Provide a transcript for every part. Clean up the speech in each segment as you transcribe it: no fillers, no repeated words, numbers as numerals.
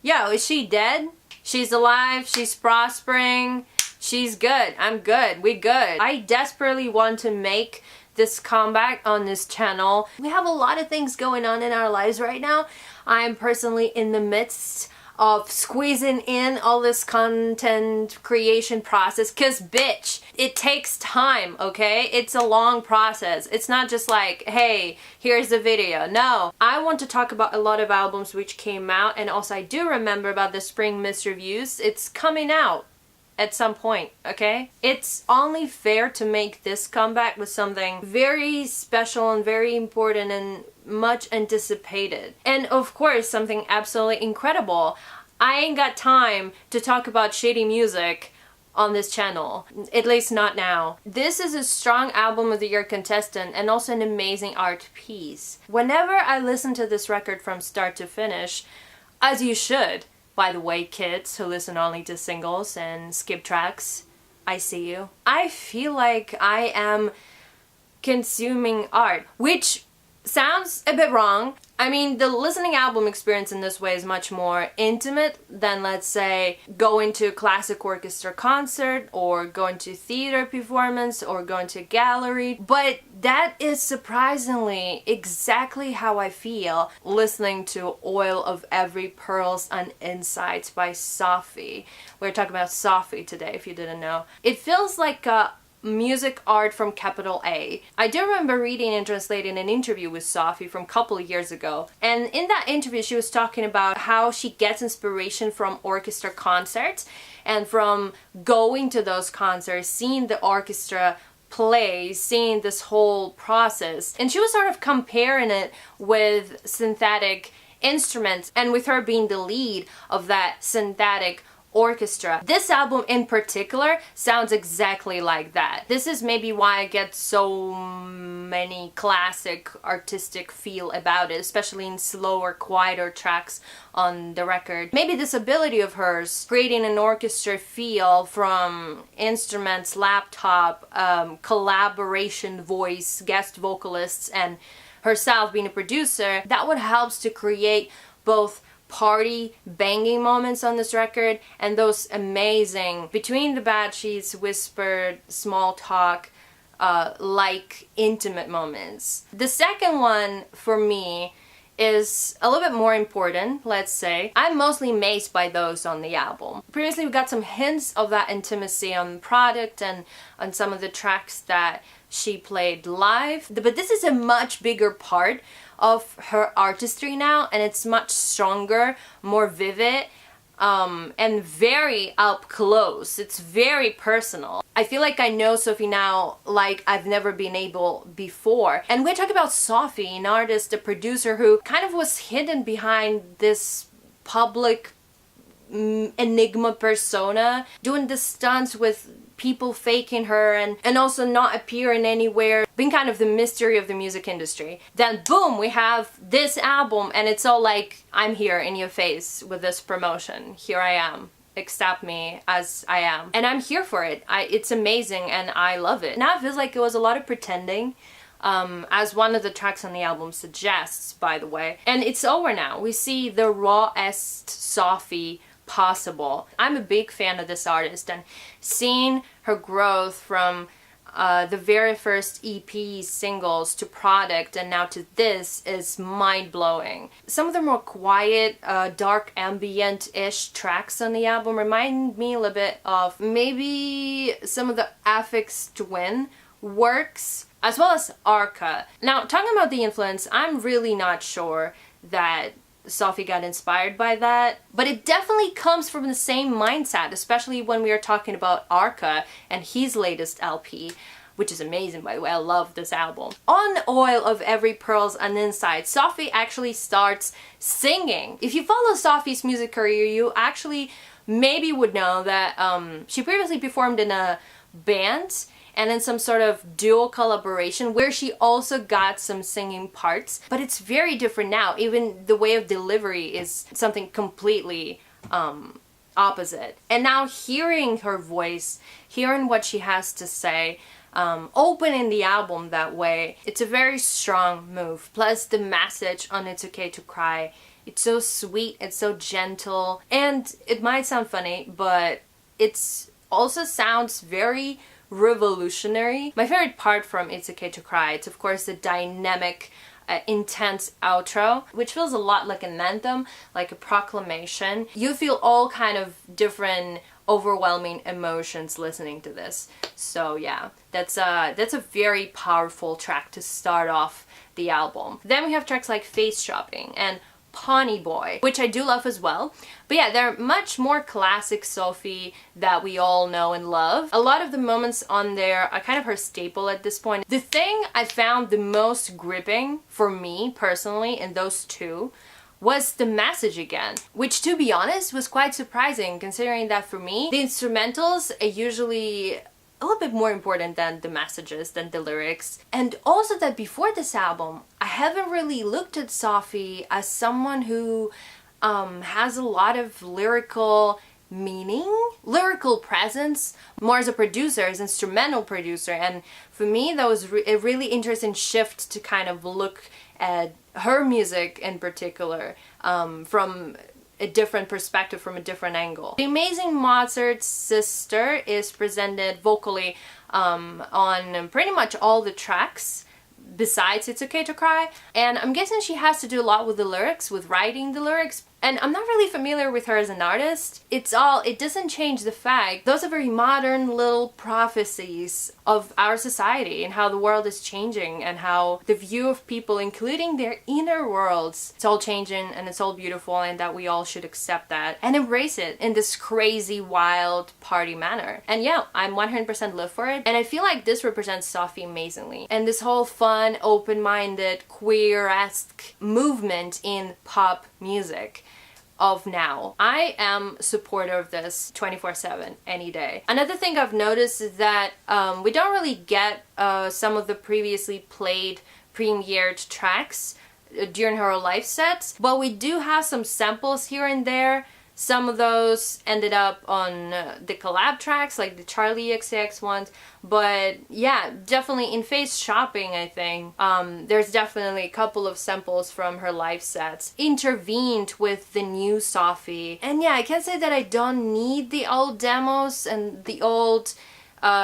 Yo, is she dead? She's alive, she's prospering, she's good, I'm good, we good. I desperately want to make this comeback on this channel. We have a lot of things going on in our lives right now. I'm personally in the midst of squeezing in all this content creation process, cause bitch, it takes time, okay? It's a long process. It's not just like, hey, here's the video. No, I want to talk about a lot of albums which came out, and also I do remember about the Spring Mist reviews. It's coming out at some point, okay? It's only fair to make this comeback with something very special and very important and much anticipated. And of course, something absolutely incredible. I ain't got time to talk about shitty music on this channel, at least not now. This is a strong album of the year contestant and also an amazing art piece. Whenever I listen to this record from start to finish, as you should, by the way, kids who listen only to singles and skip tracks, I see you. I feel like I am consuming art, which sounds a bit wrong. I mean, the listening album experience in this way is much more intimate than, let's say, going to a classic orchestra concert or going to theater performance or going to a gallery. But that is surprisingly exactly how I feel listening to Oil of Every Pearls and Insights by Sophie. We're talking about Sophie today, if you didn't know. It feels like a music art from capital A. I do remember reading and translating an interview with Sophie from a couple of years ago, and in that interview she was talking about how she gets inspiration from orchestra concerts and from going to those concerts, seeing the orchestra play, seeing this whole process, and she was sort of comparing it with synthetic instruments and with her being the lead of that synthetic orchestra. This album in particular sounds exactly like that. This is maybe why I get so many classic artistic feel about it, especially in slower, quieter tracks on the record. Maybe this ability of hers, creating an orchestra feel from instruments, laptop, collaboration voice, guest vocalists, and herself being a producer, that would help to create both party banging moments on this record and those amazing between the bad sheets whispered small talk like intimate moments. The second one for me is a little bit more important, let's say. I'm mostly amazed by those on the album. Previously we got some hints of that intimacy on Product and on some of the tracks that she played live, but this is a much bigger part of her artistry now, and it's much stronger, more vivid, and very up close. It's very personal. I feel like I know Sophie now like I've never been able before. And we're talking about Sophie, an artist, a producer who kind of was hidden behind this public enigma persona, doing the stunts with people faking her and also not appearing anywhere, being kind of the mystery of the music industry. Then boom, we have this album and it's all like, I'm here in your face with this promotion. Here I am. Accept me as I am. And I'm here for it. It's amazing and I love it. Now it feels like it was a lot of pretending, as one of the tracks on the album suggests, by the way. And it's over now. We see the rawest Sophie possible. I'm a big fan of this artist, and seeing her growth from the very first EP singles to Product and now to this is mind-blowing. Some of the more quiet, dark ambient-ish tracks on the album remind me a little bit of maybe some of the Aphex Twin works, as well as Arca. Now, talking about the influence, I'm really not sure that Sophie got inspired by that, but it definitely comes from the same mindset, especially when we are talking about Arca and his latest LP, which is amazing, by the way. I love this album. On Oil of Every Pearls and Insights, Sophie actually starts singing. If you follow Sophie's music career, you actually maybe would know that she previously performed in a band and in some sort of dual collaboration where she also got some singing parts, but it's very different now. Even the way of delivery is something completely opposite. And now hearing her voice, hearing what she has to say, opening the album that way, it's a very strong move. Plus the message on It's Okay to Cry It's so sweet, it's so gentle, and it might sound funny, but it's also sounds very revolutionary. My favorite part from It's Okay to Cry, it's of course the dynamic, intense outro, which feels a lot like an anthem, like a proclamation. You feel all kind of different overwhelming emotions listening to this. So yeah, that's a very powerful track to start off the album. Then we have tracks like Face Shopping and Pony Boy, which I do love as well. But yeah, they're much more classic Sophie that we all know and love. A lot of the moments on there are kind of her staple at this point. The thing I found the most gripping for me personally in those two was the message again, which to be honest was quite surprising, considering that for me the instrumentals are usually a little bit more important than the messages, than the lyrics. And also that before this album, I haven't really looked at Sophie as someone who has a lot of lyrical meaning, lyrical presence, more as a producer, as an instrumental producer. And for me, that was a really interesting shift to kind of look at her music in particular from a different perspective, from a different angle. The Amazing Mozart's Sister is presented vocally on pretty much all the tracks besides It's Okay to Cry, and I'm guessing she has to do a lot with the lyrics, with writing the lyrics. And I'm not really familiar with her as an artist. It doesn't change the fact those are very modern little prophecies of our society and how the world is changing and how the view of people, including their inner worlds, it's all changing and it's all beautiful, and that we all should accept that and embrace it in this crazy, wild party manner. And yeah, I'm 100% live for it. And I feel like this represents Sophie amazingly. And this whole fun, open-minded, queer-esque movement in pop music of now. I am a supporter of this 24/7, any day. Another thing I've noticed is that we don't really get some of the previously played premiered tracks during her live sets, but we do have some samples here and there. Some of those ended up on the collab tracks, like the Charlie XCX ones. But yeah, definitely in Face Shopping, I think, there's definitely a couple of samples from her live sets intervened with the new Sophie. And yeah, I can't say that I don't need the old demos and the old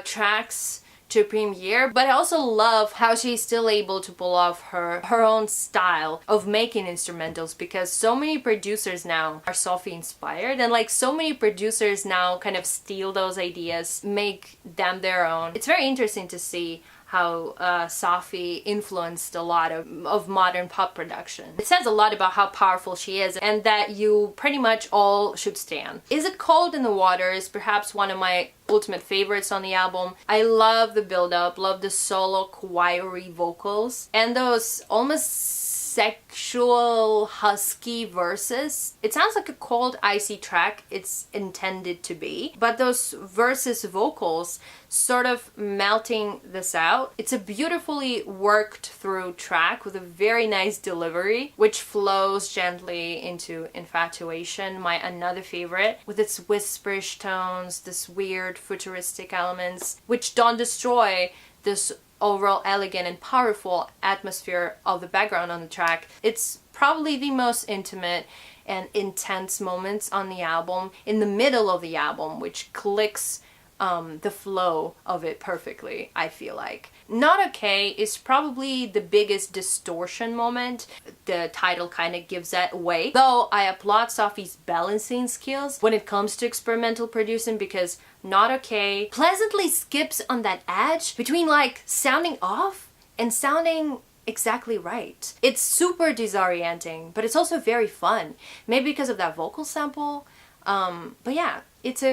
tracks to premiere, but I also love how she's still able to pull off her own style of making instrumentals, because so many producers now are Sophie inspired, and like so many producers now kind of steal those ideas, make them their own. It's very interesting to see how Sophie influenced a lot of modern pop production. It says a lot about how powerful she is, and that you pretty much all should stan. Is It Cold in the Water is perhaps one of my ultimate favorites on the album. I love the build-up, love the solo choiry vocals, and those almost sexual husky verses. It sounds like a cold icy track it's intended to be, but those verses vocals sort of melting this out. It's a beautifully worked through track with a very nice delivery, which flows gently into Infatuation, my another favorite, with its whisperish tones, this weird futuristic elements, which don't destroy this overall elegant and powerful atmosphere of the background on the track. It's probably the most intimate and intense moments on the album, in the middle of the album, which clicks the flow of it perfectly, I feel like. Not Okay is probably the biggest distortion moment. The title kind of gives that away. Though I applaud Sophie's balancing skills when it comes to experimental producing, because Not Okay pleasantly skips on that edge between like sounding off and sounding exactly right. It's super disorienting, but it's also very fun. Maybe because of that vocal sample. But yeah, it's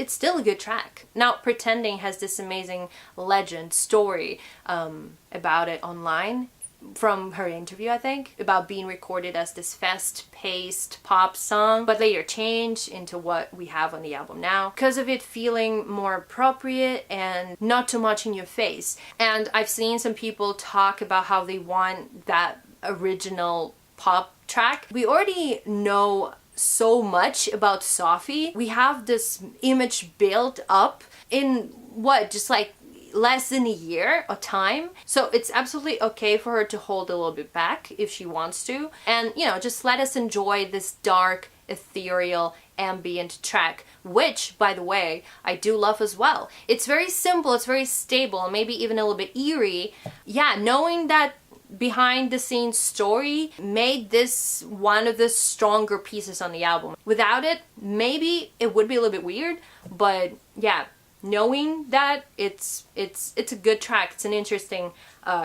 still a good track. Now, Pretending has this amazing legend story about it online from her interview, I think, about being recorded as this fast-paced pop song, but later changed into what we have on the album now, because of it feeling more appropriate and not too much in your face. And I've seen some people talk about how they want that original pop track. We already know so much about Sophie. We have this image built up in what, just like less than a year of time. So it's absolutely okay for her to hold a little bit back if she wants to. And, you know, just let us enjoy this dark, ethereal, ambient track, which, by the way, I do love as well. It's very simple, it's very stable, maybe even a little bit eerie. Yeah, knowing that behind the scenes story made this one of the stronger pieces on the album. Without it, maybe it would be a little bit weird, but yeah, knowing that it's a good track, it's an interesting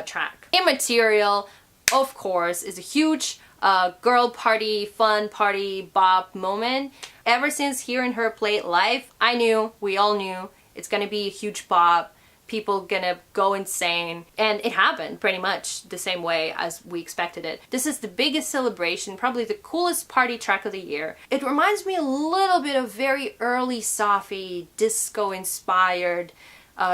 track. Immaterial, of course, is a huge girl party, fun party, bop moment. Ever since hearing her play it live, I knew, we all knew, it's gonna be a huge bop. People gonna go insane, and it happened pretty much the same way as we expected it. This is the biggest celebration, probably the coolest party track of the year. It reminds me a little bit of very early Sophie disco inspired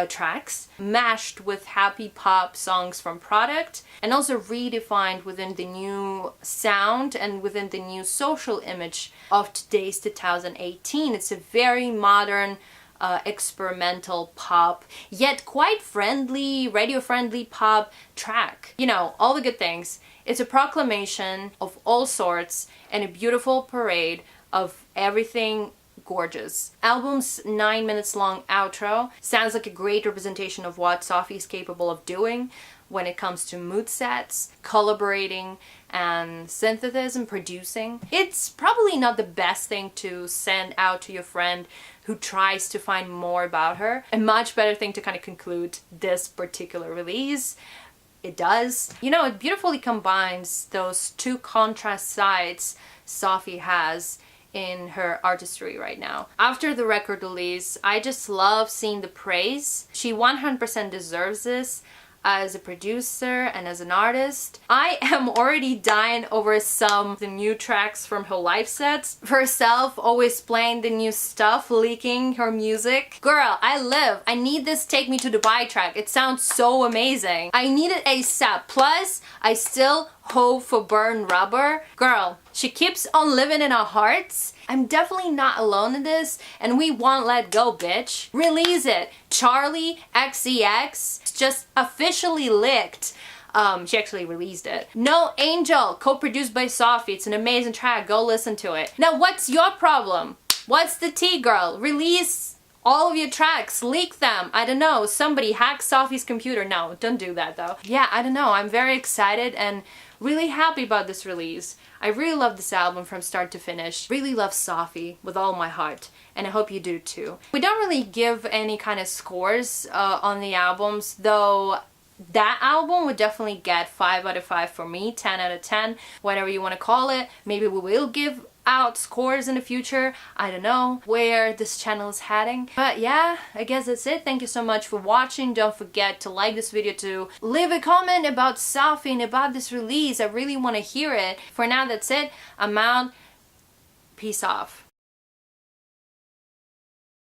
tracks, mashed with happy pop songs from Product, and also redefined within the new sound and within the new social image of today's 2018. It's a very modern, experimental pop, yet quite friendly, radio-friendly pop track. You know, all the good things. It's a proclamation of all sorts and a beautiful parade of everything gorgeous. Album's 9 minutes long outro sounds like a great representation of what Sophie is capable of doing when it comes to mood sets, collaborating, and synthesis and producing. It's probably not the best thing to send out to your friend who tries to find more about her. A much better thing to kind of conclude this particular release. It does. You know, it beautifully combines those two contrast sides Sophie has in her artistry right now. After the record release, I just love seeing the praise. She 100% deserves this as a producer and as an artist. I am already dying over some of the new tracks from her live sets. For herself, always playing the new stuff, leaking her music. Girl, I live. I need this Take Me to Dubai track. It sounds so amazing. I need it ASAP. Plus, I still hope for Burn Rubber. Girl, she keeps on living in our hearts. I'm definitely not alone in this, and we won't let go, bitch. Release it. Charlie XCX just officially licked. She actually released it. No Angel, co-produced by Sophie. It's an amazing track. Go listen to it. Now, what's your problem? What's the tea, girl? Release all of your tracks. Leak them. I don't know. Somebody hack Sophie's computer. No, don't do that, though. Yeah, I don't know. I'm very excited and really happy about this release. I really love this album from start to finish. Really love Sophie with all my heart, and I hope you do too. We don't really give any kind of scores on the albums, though that album would definitely get 5 out of 5 for me, 10 out of 10, whatever you want to call it. Maybe we will give out scores in the future. I don't know where this channel is heading. But yeah, I guess that's it. Thank you so much for watching. Don't forget to like this video, to leave a comment about Sophie and about this release. I really want to hear it. For now, that's it. I'm out. Peace off.